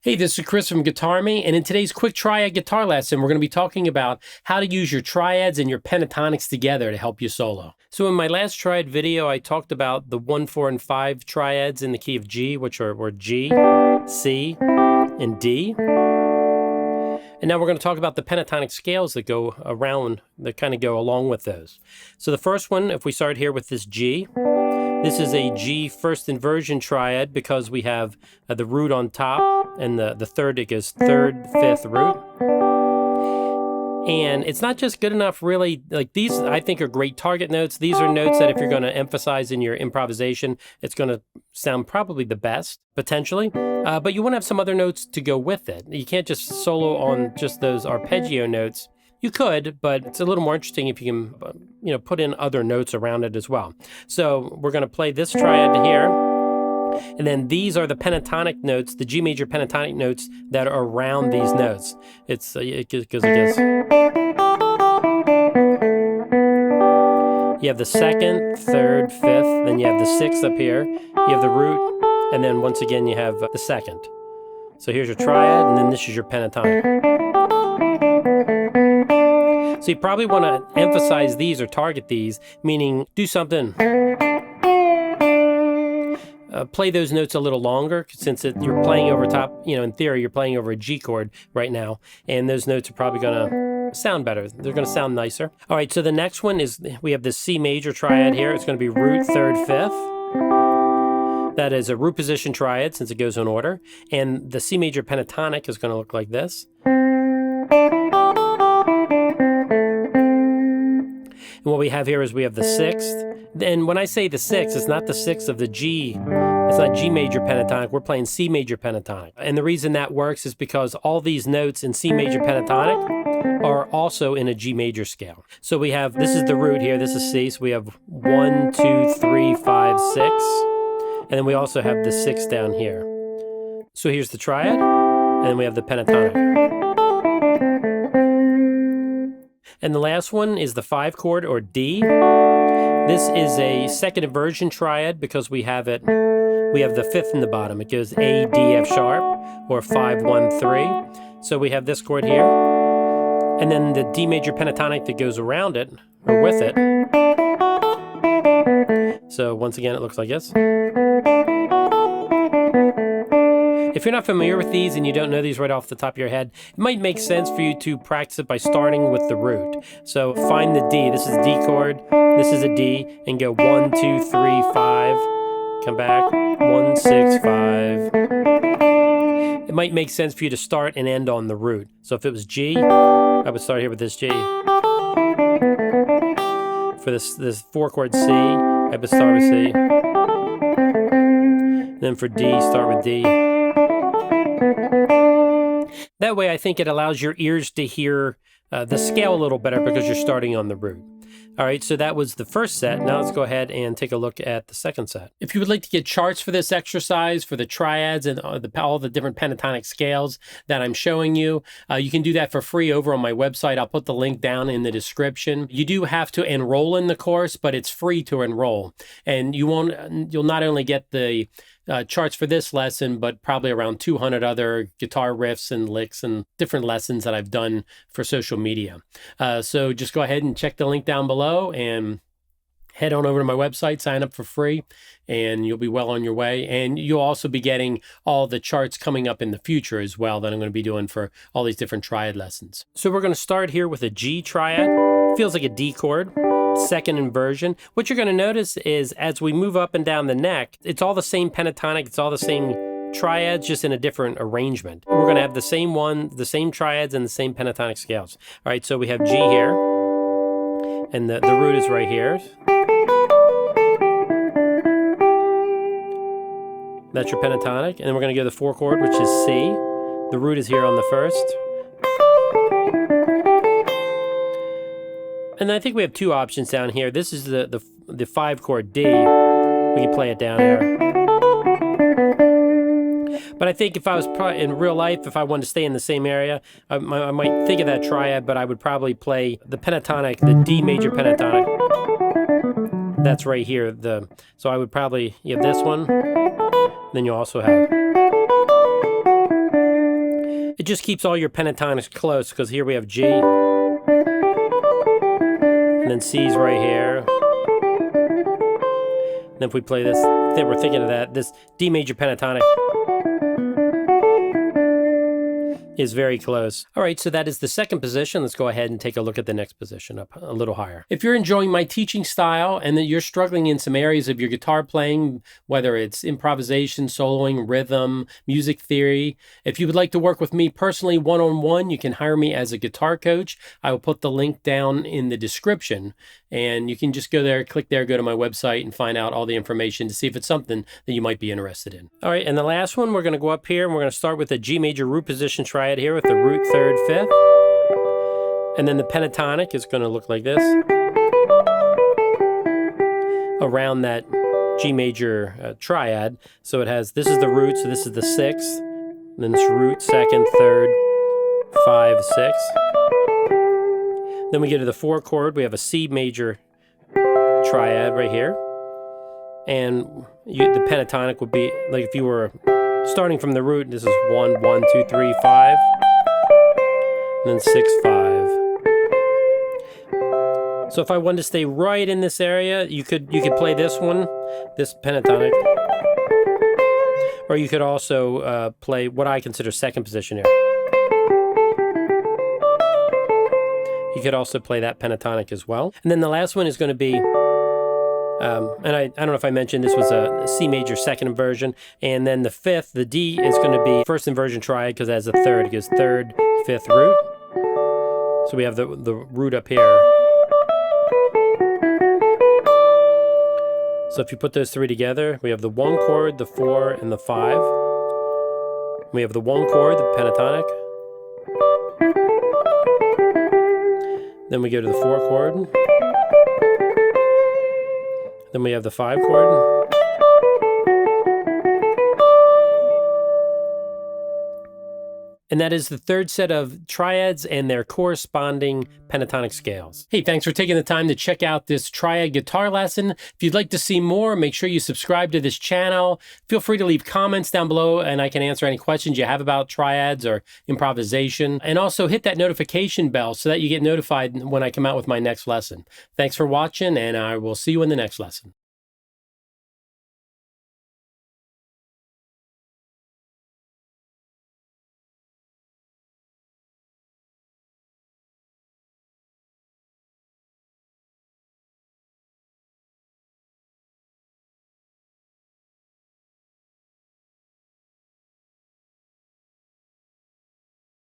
Hey, this is Chris from Guitarmy, and in today's quick triad guitar lesson, we're going to be talking about how to use your triads and your pentatonics together to help you solo. So in my last triad video, I talked about the 1, 4, and 5 triads in the key of G, which were G, C, and D. And now we're going to talk about the pentatonic scales that go around, that kind of go along with those. So the first one, if we start here with this G, this is a G first inversion triad because we have the root on top and the third, it goes third, fifth, root. And it's not just good enough really, like these I think are great target notes. These are notes that if you're going to emphasize in your improvisation, it's going to sound probably the best, potentially. But you want to have some other notes to go with it. You can't just solo on just those arpeggio notes. You could, but it's a little more interesting if you can, put in other notes around it as well. So we're going to play this triad here, and then these are the pentatonic notes, the G major pentatonic notes that are around these notes. It goes. You have the second, third, fifth, then you have the sixth up here. You have the root, and then once again you have the second. So here's your triad, and then this is your pentatonic. So you probably want to emphasize these or target these, meaning do something. Play those notes a little longer since you're playing over top, in theory, you're playing over a G chord right now, and those notes are probably going to sound better. They're going to sound nicer. All right, so the next one is, we have this C major triad here. It's going to be root, third, fifth. That is a root position triad since it goes in order. And the C major pentatonic is going to look like this. And what we have here is we have the sixth. And when I say the sixth, it's not the sixth of the G. It's not G major pentatonic. We're playing C major pentatonic. And the reason that works is because all these notes in C major pentatonic are also in a G major scale. So we have, this is the root here, this is C. So we have 1, 2, 3, 5, 6. And then we also have the 6 down here. So here's the triad, and then we have the pentatonic. And the last one is the 5 chord, or D. This is a second inversion triad because we have the fifth in the bottom. It goes A, D, F sharp, or 5, 1, 3. So we have this chord here, and then the D major pentatonic that goes around it, or with it. So once again, it looks like this. If you're not familiar with these and you don't know these right off the top of your head, it might make sense for you to practice it by starting with the root. So find the D. This is a D chord. This is a D. And go 1, 2, 3, 5. Come back. 1, 6, 5. It might make sense for you to start and end on the root. So if it was G, I would start here with this G. For this 4 chord C, I would start with C. Then for D, start with D. That way I think it allows your ears to hear the scale a little better because you're starting on the root. All right, so that was the first set. Now let's go ahead and take a look at the second set. If you would like to get charts for this exercise, for the triads and all the different pentatonic scales that I'm showing you, you can do that for free over on my website. I'll put the link down in the description. You do have to enroll in the course, but it's free to enroll. And you'll not only get the charts for this lesson, but probably around 200 other guitar riffs and licks and different lessons that I've done for social media. So just go ahead and check the link down below and head on over to my website, sign up for free, and you'll be well on your way. And you'll also be getting all the charts coming up in the future as well that I'm going to be doing for all these different triad lessons. So we're going to start here with a G triad. Feels like a D chord. Second inversion. What you're going to notice is as we move up and down the neck, it's all the same pentatonic, it's all the same triads, just in a different arrangement. We're going to have the same one, the same triads, and the same pentatonic scales. All right, so we have G here, and the root is right here. That's your pentatonic, and then we're going to go to the 4 chord, which is C. The root is here on the first. And I think we have 2 options down here. This is the 5 chord D. We can play it down here. But I think if I was in real life, if I wanted to stay in the same area, I might think of that triad, but I would probably play the pentatonic, the D major pentatonic. That's right here. So I would probably, you have this one, then you also have. just keeps all your pentatonics close, because here we have G, and then C's right here. And if we play this, we're thinking of that, this D major pentatonic is very close. All right, so that is the second position. Let's go ahead and take a look at the next position up a little higher. If you're enjoying my teaching style and that you're struggling in some areas of your guitar playing, whether it's improvisation, soloing, rhythm, music theory, if you would like to work with me personally one-on-one, you can hire me as a guitar coach. I will put the link down in the description, and you can just go there, click there, go to my website and find out all the information to see if it's something that you might be interested in. All right, and the last one, we're gonna go up here and we're gonna start with a G major root position triad here with the root, third, fifth. And then the pentatonic is gonna look like this. Around that G major triad. So it has, this is the root, so this is the sixth. And then it's root, second, third, 5, 6. Then we get to the 4 chord, we have a C major triad right here. And the pentatonic would be, like if you were starting from the root, this is 1, 1, 2, 3, 5. And then 6, 5. So if I wanted to stay right in this area, you could play this one, this pentatonic. Or you could also play what I consider second position here. You could also play that pentatonic as well. And then the last one is going to be, and I don't know if I mentioned, this was a C major second inversion. And then the fifth, the D, is going to be first inversion triad, because it has a third. It goes third, fifth, root. So we have the root up here. So if you put those three together, we have the 1 chord, the 4, and the 5. We have the 1 chord, the pentatonic. Then we go to the 4 chord. Then we have the 5 chord. And that is the third set of triads and their corresponding pentatonic scales. Hey, thanks for taking the time to check out this triad guitar lesson. If you'd like to see more, make sure you subscribe to this channel. Feel free to leave comments down below and I can answer any questions you have about triads or improvisation. And also hit that notification bell so that you get notified when I come out with my next lesson. Thanks for watching, and I will see you in the next lesson.